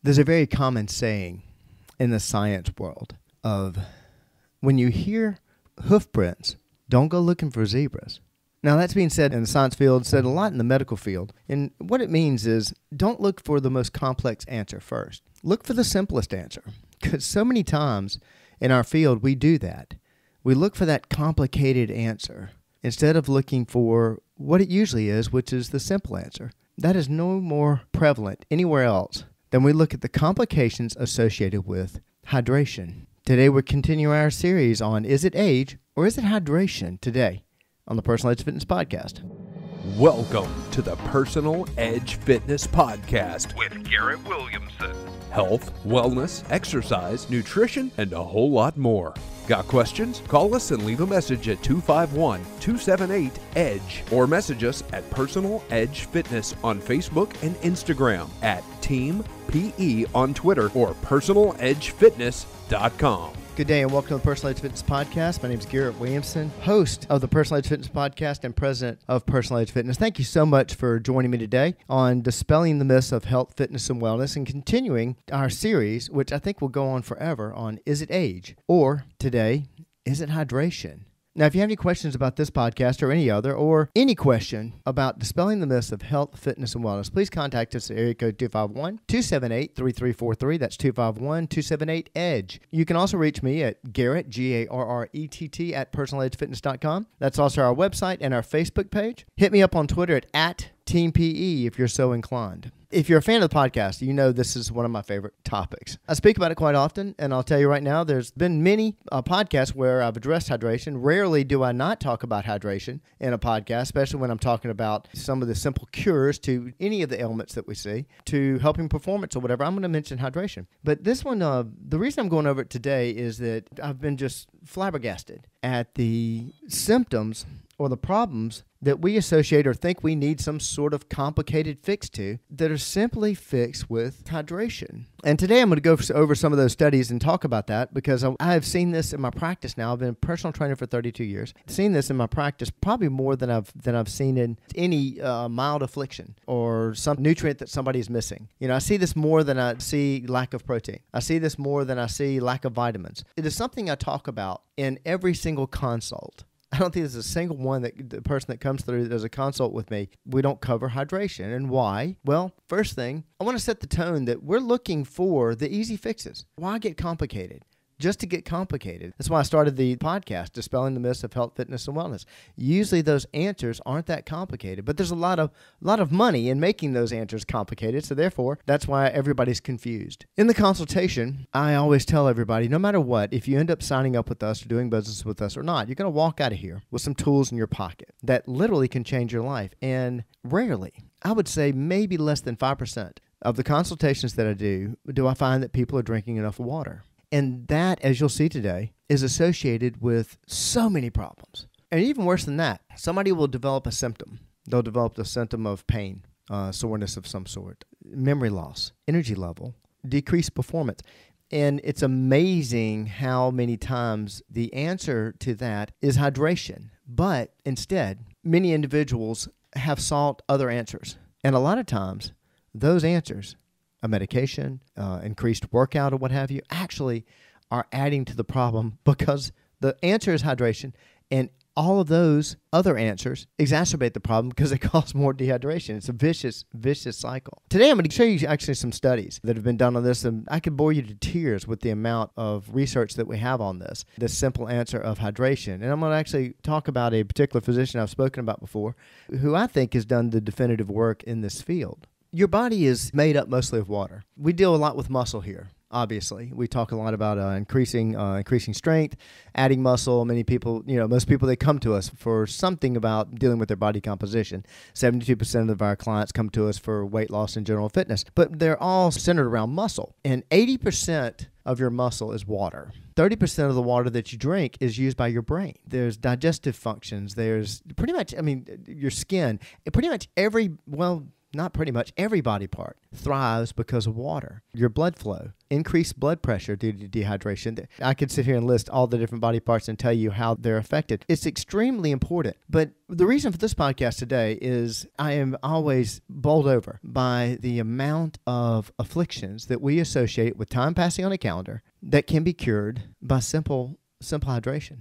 There's a very common saying in the science world of when you hear hoof prints, don't go looking for zebras. Now, that's being said in the science field, said a lot in the medical field. And what it means is don't look for the most complex answer first. Look for the simplest answer. Because so many times in our field, we do that. We look for that complicated answer instead of looking for what it usually is, which is the simple answer. That is no more prevalent anywhere else than we look at the complications associated with hydration. Today, we're continuing our series on is it age or is it hydration today on the Personal Edge Fitness Podcast. Welcome to the Personal Edge Fitness Podcast with Garrett Williamson. Health, wellness, exercise, nutrition, and a whole lot more. Got questions? Call us and leave a message at 251-278-EDGE or message us at Personal Edge Fitness on Facebook and Instagram, at Team PE on Twitter, or personaledgefitness.com. Good day and welcome to the Personal Edge Fitness Podcast. My name is Garrett Williamson, host of the Personal Edge Fitness Podcast and president of Personal Edge Fitness. Thank you so much for joining me today on dispelling the myths of health, fitness, and wellness and continuing our series, which I think will go on forever, on is it age? Or today, is it hydration? Now, if you have any questions about this podcast or any other, or any question about dispelling the myths of health, fitness, and wellness, please contact us at area code 251-278-3343. That's 251-278-EDGE. You can also reach me at Garrett, Garrett, at personaledgefitness.com. That's also our website and our Facebook page. Hit me up on Twitter at Team PE if you're so inclined. If you're a fan of the podcast, you know this is one of my favorite topics. I speak about it quite often, and I'll tell you right now, there's been many podcasts where I've addressed hydration. Rarely do I not talk about hydration in a podcast, especially when I'm talking about some of the simple cures to any of the ailments that we see, to helping performance or whatever. I'm going to mention hydration. But this one, the reason I'm going over it today is that I've been just flabbergasted at the symptoms or the problems that we associate or think we need some sort of complicated fix to that are simply fixed with hydration. And today I'm going to go over some of those studies and talk about that because I have seen this in my practice now. I've been a personal trainer for 32 years. I've seen this in my practice probably more than I've seen in any mild affliction or some nutrient that somebody is missing. You know, I see this more than I see lack of protein. I see this more than I see lack of vitamins. It is something I talk about in every single consult. I don't think there's a single one that the person that comes through that does a consult with me, we don't cover hydration. And why? Well, first thing, I want to set the tone that we're looking for the easy fixes. Why get complicated? Just to get complicated. That's why I started the podcast, Dispelling the Myths of Health, Fitness, and Wellness. Usually those answers aren't that complicated, but there's a lot of money in making those answers complicated, so therefore, that's why everybody's confused. In the consultation, I always tell everybody, no matter what, if you end up signing up with us or doing business with us or not, you're going to walk out of here with some tools in your pocket that literally can change your life. And rarely, I would say maybe less than 5% of the consultations that I do I find that people are drinking enough water. And that, as you'll see today, is associated with so many problems. And even worse than that, somebody will develop a symptom. They'll develop a symptom of pain, soreness of some sort, memory loss, energy level, decreased performance. And it's amazing how many times the answer to that is hydration. But instead, many individuals have sought other answers. And a lot of times, those answers, a medication, increased workout or what have you, actually are adding to the problem because the answer is hydration, and all of those other answers exacerbate the problem because they cause more dehydration. It's a vicious cycle. Today, I'm going to show you actually some studies that have been done on this, and I could bore you to tears with the amount of research that we have on this simple answer of hydration. And I'm going to actually talk about a particular physician I've spoken about before who I think has done the definitive work in this field. Your body is made up mostly of water. We deal a lot with muscle here, obviously. We talk a lot about increasing strength, adding muscle. Many people, most people, they come to us for something about dealing with their body composition. 72% of our clients come to us for weight loss and general fitness, but they're all centered around muscle. And 80% of your muscle is water. 30% of the water that you drink is used by your brain. There's digestive functions. There's pretty much, your skin. Pretty much not pretty much, every body part thrives because of water. Your blood flow, increased blood pressure due to dehydration. I could sit here and list all the different body parts and tell you how they're affected. It's extremely important. But the reason for this podcast today is I am always bowled over by the amount of afflictions that we associate with time passing on a calendar that can be cured by simple hydration.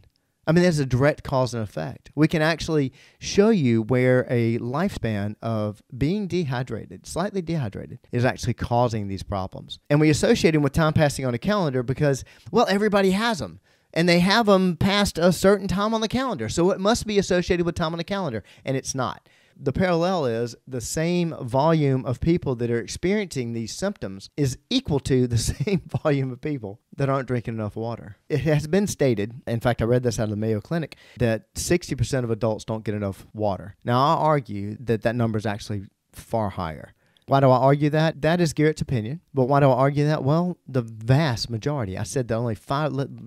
I mean, there's a direct cause and effect. We can actually show you where a lifespan of being dehydrated, slightly dehydrated, is actually causing these problems. And we associate them with time passing on a calendar because, well, everybody has them. And they have them past a certain time on the calendar. So it must be associated with time on the calendar. And it's not. The parallel is the same volume of people that are experiencing these symptoms is equal to the same volume of people that aren't drinking enough water. It has been stated, in fact, I read this out of the Mayo Clinic, that 60% of adults don't get enough water. Now, I'll argue that that number is actually far higher. Why do I argue that? That is Garrett's opinion. But why do I argue that? Well, the vast majority. I said that only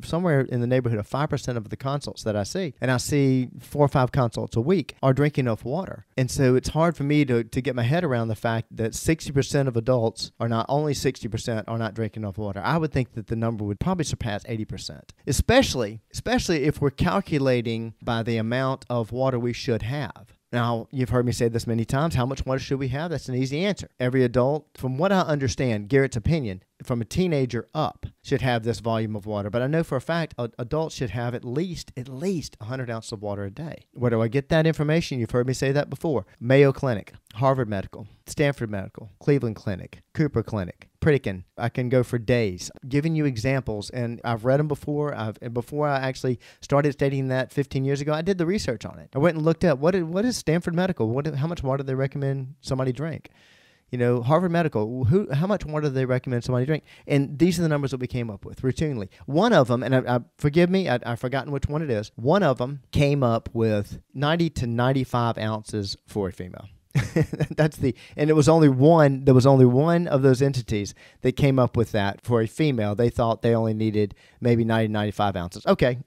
somewhere in the neighborhood of 5% of the consults that I see, and I see 4 or 5 consults a week, are drinking enough water. And so it's hard for me to get my head around the fact that 60% of adults are not only 60% are not drinking enough water. I would think that the number would probably surpass 80%, especially if we're calculating by the amount of water we should have. Now, you've heard me say this many times. How much water should we have? That's an easy answer. Every adult, from what I understand, Garrett's opinion, from a teenager up, should have this volume of water. But I know for a fact adults should have at least 100 ounces of water a day. Where do I get that information? You've heard me say that before. Mayo Clinic, Harvard Medical, Stanford Medical, Cleveland Clinic, Cooper Clinic, Pritikin. I can go for days giving you examples, and I've read them before. Before I actually started stating that 15 years ago, I did the research on it. I went and looked up what is Stanford Medical? How much water do they recommend somebody drink? You know, Harvard Medical, how much water do they recommend somebody drink? And these are the numbers that we came up with routinely. One of them, and forgive me, I've forgotten which one it is. One of them came up with 90 to 95 ounces for a female. And it was only one, there was only one of those entities that came up with that for a female. They thought they only needed maybe 90, 95 ounces. Okay.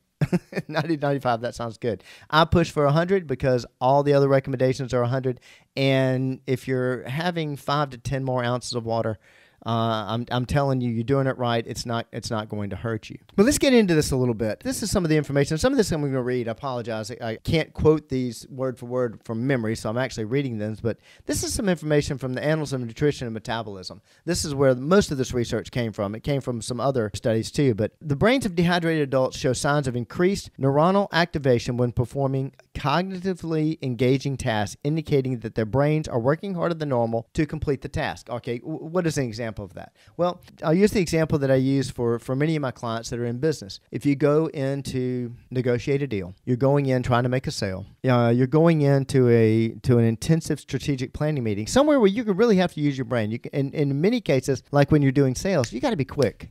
90, 95, that sounds good. I push for 100 because all the other recommendations are 100. And if you're having 5 to 10 more ounces of water, I'm telling you, you're doing it right. It's not going to hurt you. But let's get into this a little bit. This is some of the information. Some of this I'm going to read. I apologize. I can't quote these word for word from memory, so I'm actually reading them. But this is some information from the Annals of Nutrition and Metabolism. This is where most of this research came from. It came from some other studies too. But the brains of dehydrated adults show signs of increased neuronal activation when performing cognitively engaging tasks, indicating that their brains are working harder than normal to complete the task. Okay, what is an example of that? Well, I'll use the example that I use for many of my clients that are in business. If you go in to negotiate a deal, you're going in trying to make a sale. You're going into an intensive strategic planning meeting, somewhere where you really have to use your brain. In many cases, like when you're doing sales, you got to be quick.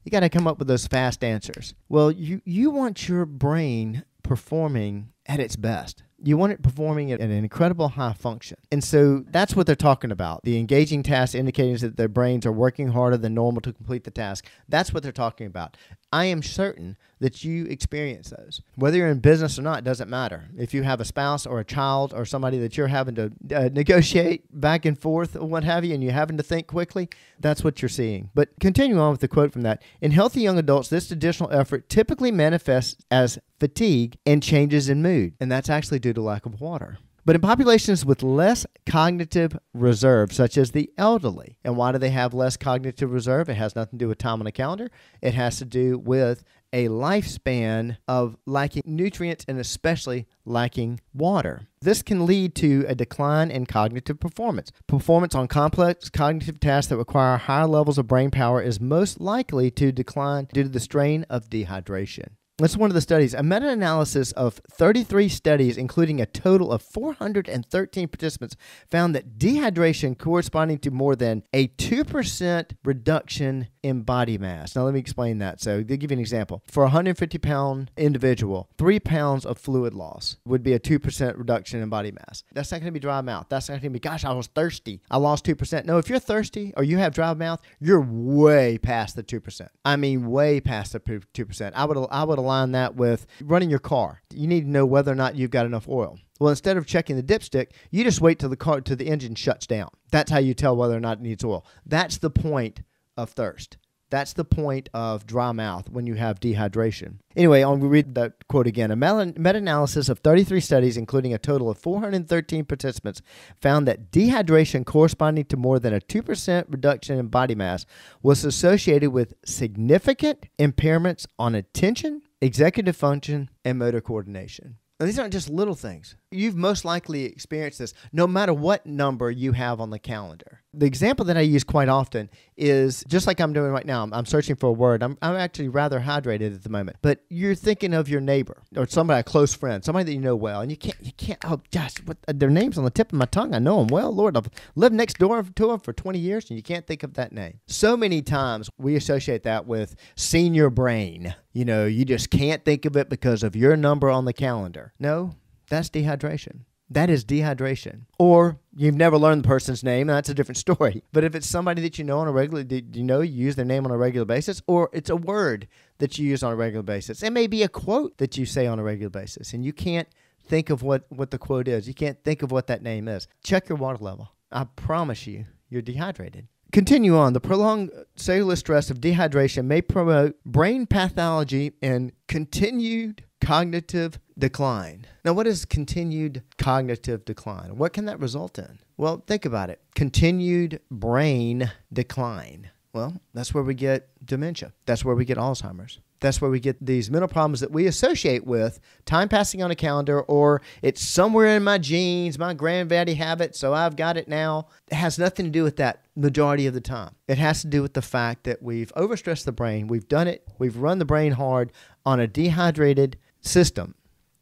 You got to come up with those fast answers. Well, you want your brain performing at its best. You want it performing at an incredible high function. And so that's what they're talking about. The engaging task indicating that their brains are working harder than normal to complete the task. That's what they're talking about. I am certain that you experience those. Whether you're in business or not, it doesn't matter. If you have a spouse or a child or somebody that you're having to negotiate back and forth or what have you, and you're having to think quickly, that's what you're seeing. But continuing on with the quote from that, in healthy young adults, this additional effort typically manifests as fatigue and changes in mood. And that's actually due to lack of water. But in populations with less cognitive reserve, such as the elderly, and why do they have less cognitive reserve? It has nothing to do with time on a calendar. It has to do with a lifespan of lacking nutrients and especially lacking water. This can lead to a decline in cognitive performance. Performance on complex cognitive tasks that require higher levels of brain power is most likely to decline due to the strain of dehydration. That's one of the studies. A meta-analysis of 33 studies, including a total of 413 participants, found that dehydration corresponding to more than a 2% reduction in body mass. Now, let me explain that. So, to give you an example, for a 150-pound individual, 3 pounds of fluid loss would be a 2% reduction in body mass. That's not going to be dry mouth. That's not going to be, gosh, I was thirsty. I lost 2%. No, if you're thirsty or you have dry mouth, you're way past the 2%. I mean, way past the 2%. I would align that with running your car. You need to know whether or not you've got enough oil. Well, instead of checking the dipstick, you just wait till the engine shuts down. That's how you tell whether or not it needs oil. That's the point of thirst. That's the point of dry mouth when you have dehydration. Anyway, I'll read that quote again. A meta-analysis of 33 studies, including a total of 413 participants, found that dehydration corresponding to more than a 2% reduction in body mass was associated with significant impairments on attention, executive function, and motor coordination. Now, these aren't just little things. You've most likely experienced this no matter what number you have on the calendar. The example that I use quite often is just like I'm doing right now. I'm searching for a word. I'm actually rather hydrated at the moment. But you're thinking of your neighbor or somebody, a close friend, somebody that you know well, and you can't. Oh gosh, their name's on the tip of my tongue. I know them well. Lord, I've lived next door to them for 20 years, and you can't think of that name. So many times we associate that with senior brain. You know, you just can't think of it because of your number on the calendar. No, that's dehydration. That is dehydration. Or you've never learned the person's name, and that's a different story. But if it's somebody that you know on a regular, you use their name on a regular basis, or it's a word that you use on a regular basis, it may be a quote that you say on a regular basis, and you can't think of what the quote is. You can't think of what that name is. Check your water level. I promise you, you're dehydrated. Continue on. The prolonged cellular stress of dehydration may promote brain pathology and continued cognitive decline. Now, what is continued cognitive decline? What can that result in? Well, think about it. Continued brain decline. Well, that's where we get dementia. That's where we get Alzheimer's. That's where we get these mental problems that we associate with time passing on a calendar, or it's somewhere in my genes, my granddaddy have it, so I've got it now. It has nothing to do with that majority of the time. It has to do with the fact that we've overstressed the brain. We've done it. We've run the brain hard on a dehydrated system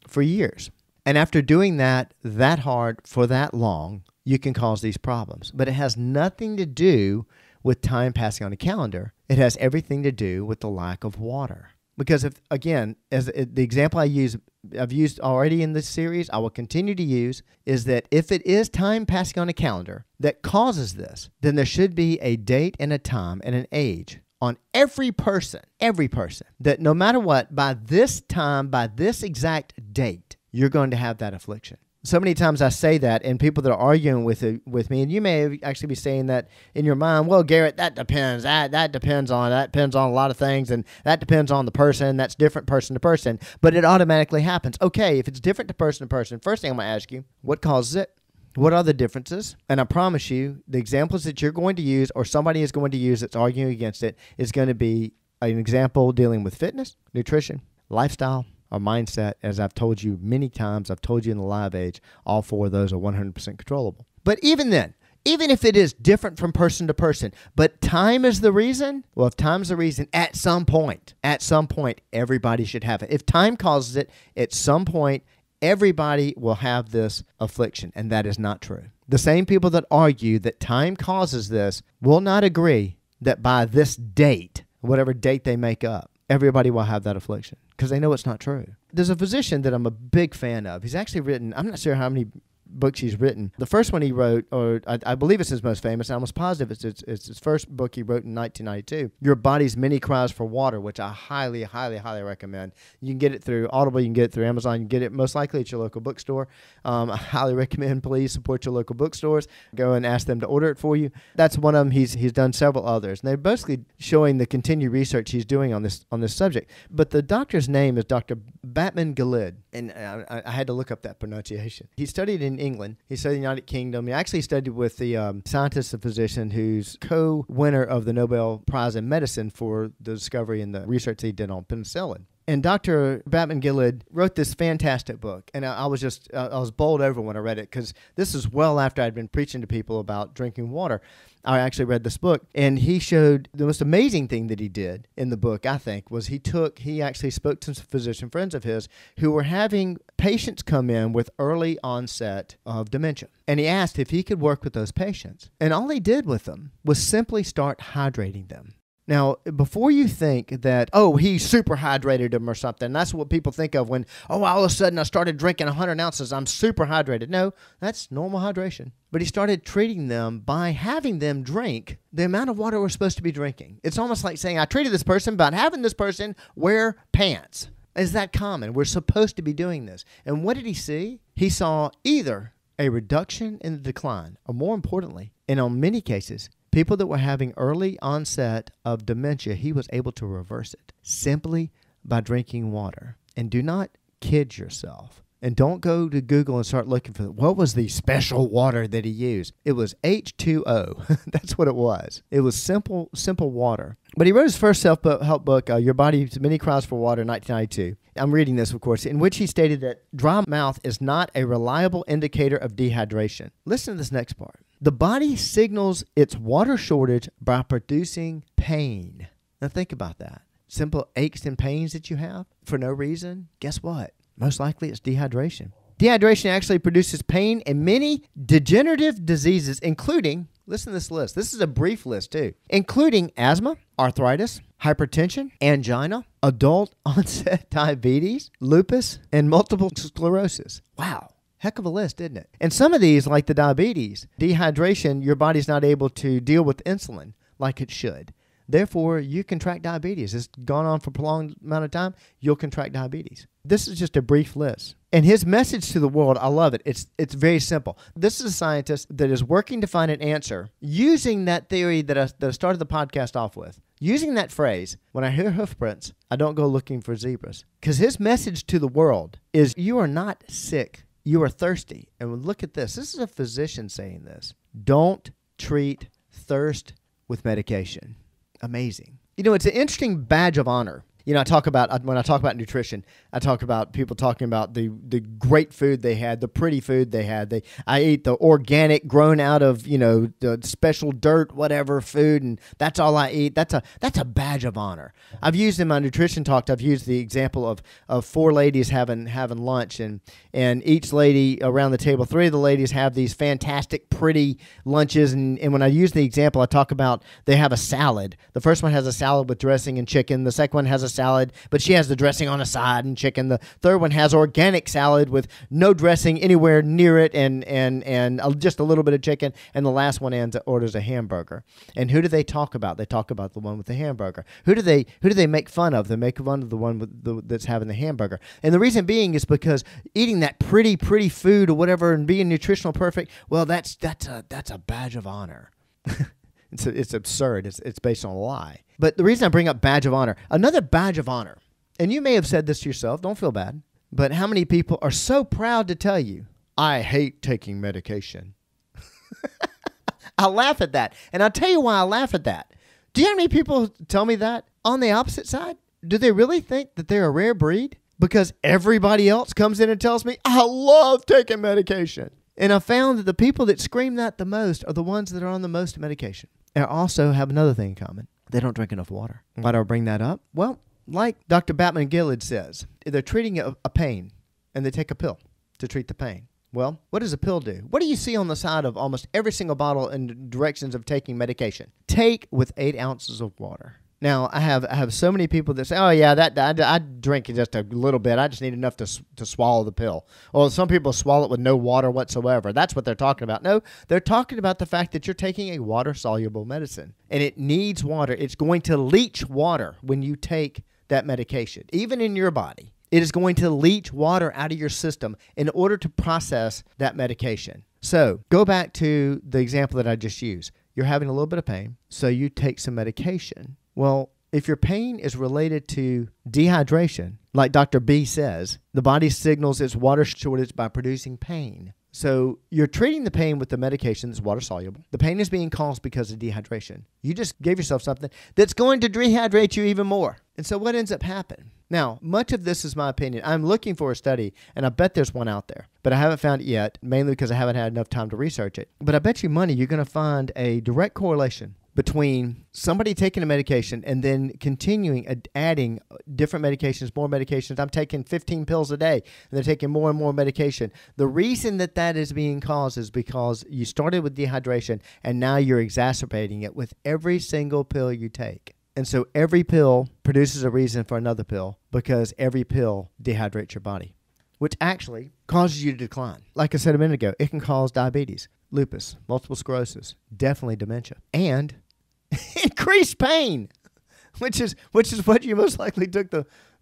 for years. And after doing that hard for that long, you can cause these problems. But it has nothing to do with time passing on a calendar. It has everything to do with the lack of water. Because if, again, as the example I've used already in this series, I will continue to use, is that if it is time passing on a calendar that causes this, then there should be a date and a time and an age on every person, that no matter what, by this time, by this exact date, you're going to have that affliction. So many times I say that, and people that are arguing with me, and you may actually be saying that in your mind, well, Garrett, that depends. That depends on a lot of things, and that depends on the person. That's different person to person. But it automatically happens. Okay, if it's different to person, first thing I'm going to ask you, what causes it? What are the differences? And I promise you, the examples that you're going to use or somebody is going to use that's arguing against it is going to be an example dealing with fitness, nutrition, lifestyle, or mindset. As I've told you many times, I've told you in the live age, all four of those are 100% controllable. But even then, even if it is different from person to person, but time is the reason, well, if time is the reason, at some point, everybody should have it. If time causes it, at some point, everybody will have this affliction, and that is not true. The same people that argue that time causes this will not agree that by this date, whatever date they make up, everybody will have that affliction, because they know it's not true. There's a physician that I'm a big fan of. He's actually written, I'm not sure how many books he's written. The first one he wrote, or I believe it's his most famous, I'm almost positive it's his first book he wrote in 1992, Your Body's Many Cries for Water, which I highly, highly, highly recommend. You can get it through Audible, you can get it through Amazon, you can get it most likely at your local bookstore. I highly recommend, please support your local bookstores. Go and ask them to order it for you. That's one of them. He's done several others, and they're basically showing the continued research he's doing on this subject. But the doctor's name is Dr. Batman Gillid, and I had to look up that pronunciation. He studied in England. He studied in the United Kingdom. He actually studied with the scientist and physician who's co-winner of the Nobel Prize in Medicine for the discovery and the research he did on penicillin. And Dr. Batman Gillid wrote this fantastic book, and I was bowled over when I read it, because this is well after I'd been preaching to people about drinking water. I actually read this book, and he showed the most amazing thing that he did in the book, I think, was he actually spoke to some physician friends of his who were having patients come in with early onset of dementia. And he asked if he could work with those patients. And all he did with them was simply start hydrating them. Now, before you think that, he super hydrated them or something, that's what people think of when, all of a sudden I started drinking 100 ounces, I'm super hydrated. No, that's normal hydration. But he started treating them by having them drink the amount of water we're supposed to be drinking. It's almost like saying, I treated this person by having this person wear pants. Is that common? We're supposed to be doing this. And what did he see? he saw either a reduction in the decline, or more importantly, and in many cases, people that were having early onset of dementia, he was able to reverse it simply by drinking water. And do not kid yourself. And don't go to Google and start looking for what was the special water that he used. It was H2O. That's what it was. It was simple water. But he wrote his first self-help book, Your Body's Many Cries for Water, in 1992. I'm reading this, of course, in which he stated that dry mouth is not a reliable indicator of dehydration. Listen to this next part. The body signals its water shortage by producing pain. Now think about that. Simple aches and pains that you have for no reason. Guess what? Most likely it's dehydration. Dehydration actually produces pain in many degenerative diseases, including, listen to this list. This is a brief list too, including asthma, arthritis, hypertension, angina, adult onset diabetes, lupus, and multiple sclerosis. Wow. Heck of a list, isn't it? And some of these, like the diabetes, dehydration, your body's not able to deal with insulin like it should. Therefore, you contract diabetes. It's gone on for a prolonged amount of time, you'll contract diabetes. This is just a brief list. And his message to the world, I love it. It's very simple. This is a scientist that is working to find an answer using that theory that I started the podcast off with. Using that phrase, when I hear hoof prints, I don't go looking for zebras. Because his message to the world is, you are not sick. You are thirsty. And look at this. This is a physician saying this. Don't treat thirst with medication. Amazing. You know, it's an interesting badge of honor. You know, when I talk about nutrition, I talk about people talking about the great food they had, the pretty food they had. I ate the organic, grown out of, the special dirt, whatever food, and that's all I eat. That's a badge of honor. I've used in my nutrition talk, I've used the example of four ladies having lunch, and each lady around the table, three of the ladies have these fantastic, pretty lunches, and when I use the example, I talk about they have a salad. The first one has a salad with dressing and chicken. The second one has a salad, but she has the dressing on the side and chicken. The third one has organic salad with no dressing anywhere near it and just a little bit of chicken. And the last one orders a hamburger. And who do they talk about? They talk about the one with the hamburger. Who do they make fun of? They make fun of the one that's having the hamburger. And the reason being is because eating that pretty food or whatever and being nutritional perfect, well, that's a badge of honor. It's absurd. It's based on a lie. But the reason I bring up badge of honor, another badge of honor, and you may have said this to yourself, don't feel bad, but how many people are so proud to tell you, I hate taking medication? I laugh at that. And I'll tell you why I laugh at that. Do you know how many people tell me that? On the opposite side, do they really think that they're a rare breed? Because everybody else comes in and tells me, I love taking medication. And I found that the people that scream that the most are the ones that are on the most medication. And also have another thing in common. They don't drink enough water. Why do I bring that up? Well, like Dr. Batman Gillard says, they're treating a pain, and they take a pill to treat the pain. Well, what does a pill do? What do you see on the side of almost every single bottle in directions of taking medication? Take with 8 ounces of water. Now, I have so many people that say, oh, yeah, I drink just a little bit. I just need enough to swallow the pill. Well, some people swallow it with no water whatsoever. That's what they're talking about. No, they're talking about the fact that you're taking a water-soluble medicine, and it needs water. It's going to leach water when you take that medication, even in your body. It is going to leach water out of your system in order to process that medication. So go back to the example that I just used. You're having a little bit of pain, so you take some medication. Well, if your pain is related to dehydration, like Dr. B says, the body signals its water shortage by producing pain. So you're treating the pain with the medication that's water soluble. The pain is being caused because of dehydration. You just gave yourself something that's going to dehydrate you even more. And so what ends up happening? Now, much of this is my opinion. I'm looking for a study, and I bet there's one out there. But I haven't found it yet, mainly because I haven't had enough time to research it. But I bet you money you're going to find a direct correlation between somebody taking a medication and then continuing adding different medications, more medications. I'm taking 15 pills a day, and they're taking more and more medication. The reason that is being caused is because you started with dehydration, and now you're exacerbating it with every single pill you take. And so every pill produces a reason for another pill because every pill dehydrates your body, which actually causes you to decline. Like I said a minute ago, it can cause diabetes, lupus, multiple sclerosis, definitely dementia, and increased pain, which is what you most likely took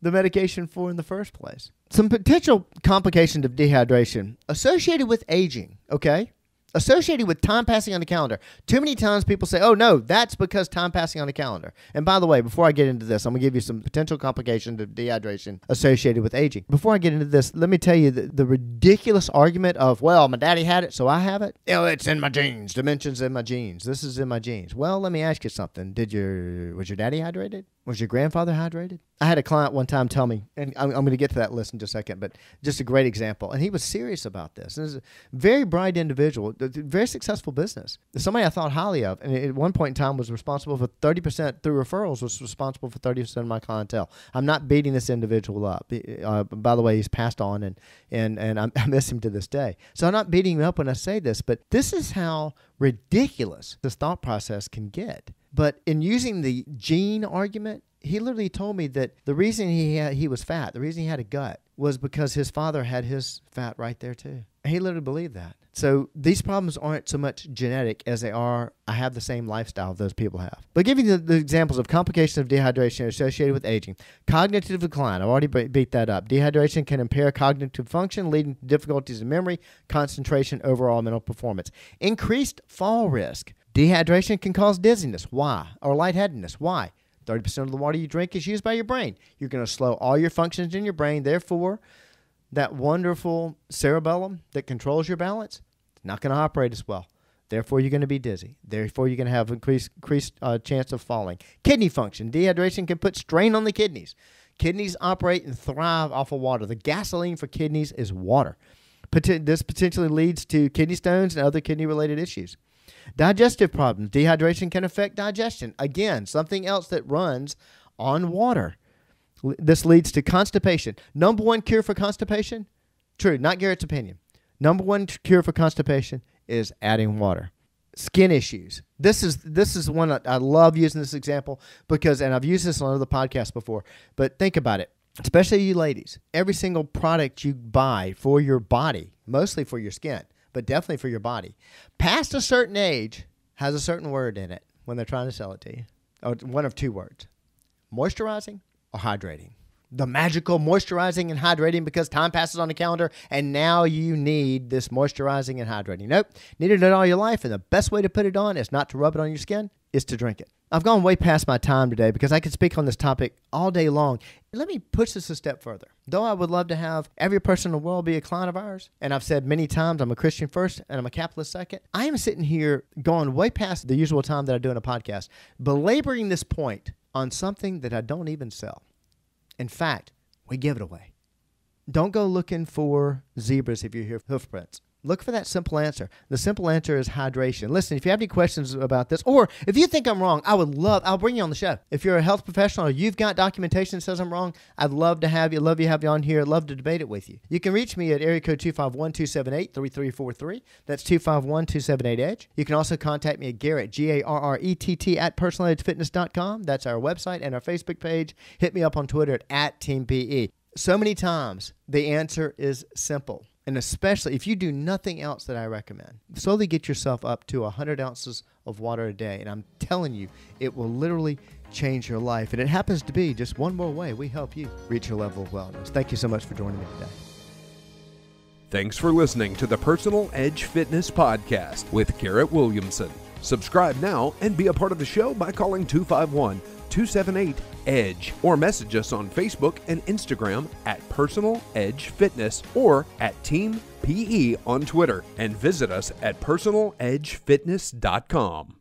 the medication for in the first place. Some potential complications of dehydration associated with aging, okay? Associated with time passing on the calendar. Too many times people say, oh, no, that's because time passing on the calendar. And by the way, before I get into this, I'm going to give you some potential complications of dehydration associated with aging. Before I get into this, let me tell you the ridiculous argument of, well, my daddy had it, so I have it. You know, it's in my genes. Dementia's in my genes. This is in my genes. Well, let me ask you something. Was your daddy hydrated? Was your grandfather hydrated? I had a client one time tell me, and I'm going to get to that list in just a second, but just a great example. And he was serious about this. This is a very bright individual, very successful business. Somebody I thought highly of, and at one point in time was responsible for 30% through referrals, was responsible for 30% of my clientele. I'm not beating this individual up. By the way, he's passed on, and I miss him to this day. So I'm not beating him up when I say this, but this is how ridiculous this thought process can get. But in using the gene argument, he literally told me that the reason he was fat, the reason he had a gut, was because his father had his fat right there too. He literally believed that. So these problems aren't so much genetic as they are, I have the same lifestyle those people have. But giving the examples of complications of dehydration associated with aging. Cognitive decline, I've already beat that up. Dehydration can impair cognitive function, leading to difficulties in memory, concentration, overall mental performance. Increased fall risk. Dehydration can cause dizziness. Why? Or lightheadedness. Why? 30% of the water you drink is used by your brain. You're going to slow all your functions in your brain. Therefore, that wonderful cerebellum that controls your balance, it's not going to operate as well. Therefore, you're going to be dizzy. Therefore, you're going to have increased chance of falling. Kidney function. Dehydration can put strain on the kidneys. Kidneys operate and thrive off of water. The gasoline for kidneys is water. This potentially leads to kidney stones and other kidney-related issues. Digestive problems. Dehydration can affect digestion. Again, something else that runs on water. This leads to constipation. Number one cure for constipation? True, not Garrett's opinion. Number one cure for constipation is adding water. Skin issues. This is one I love using this example because, and I've used this on other podcasts before, but think about it. Especially you ladies. Every single product you buy for your body, mostly for your skin, but definitely for your body, past a certain age, has a certain word in it when they're trying to sell it to you. Or one of two words. Moisturizing or hydrating. The magical moisturizing and hydrating because time passes on the calendar and now you need this moisturizing and hydrating. Nope. Needed it all your life, and the best way to put it on is not to rub it on your skin, is to drink it. I've gone way past my time today because I could speak on this topic all day long. Let me push this a step further. Though I would love to have every person in the world be a client of ours, and I've said many times I'm a Christian first and I'm a capitalist second, I am sitting here going way past the usual time that I do in a podcast, belaboring this point on something that I don't even sell. In fact, we give it away. Don't go looking for zebras if you hear hoof prints. Look for that simple answer. The simple answer is hydration. Listen, if you have any questions about this, or if you think I'm wrong, I'll bring you on the show. If you're a health professional or you've got documentation that says I'm wrong, I'd love to have you, have you on here. I'd love to debate it with you. You can reach me at area code 251-278-3343. That's 251-278-EDGE. You can also contact me at Garrett, Garrett, at personaledgefitness.com. That's our website and our Facebook page. Hit me up on Twitter at @TeamPE. So many times, the answer is simple. And especially if you do nothing else that I recommend, slowly get yourself up to 100 ounces of water a day. And I'm telling you, it will literally change your life. And it happens to be just one more way we help you reach your level of wellness. Thank you so much for joining me today. Thanks for listening to the Personal Edge Fitness Podcast with Garrett Williamson. Subscribe now and be a part of the show by calling 251-278-EDGE or message us on Facebook and Instagram at Personal Edge Fitness or at Team PE on Twitter, and visit us at personaledgefitness.com.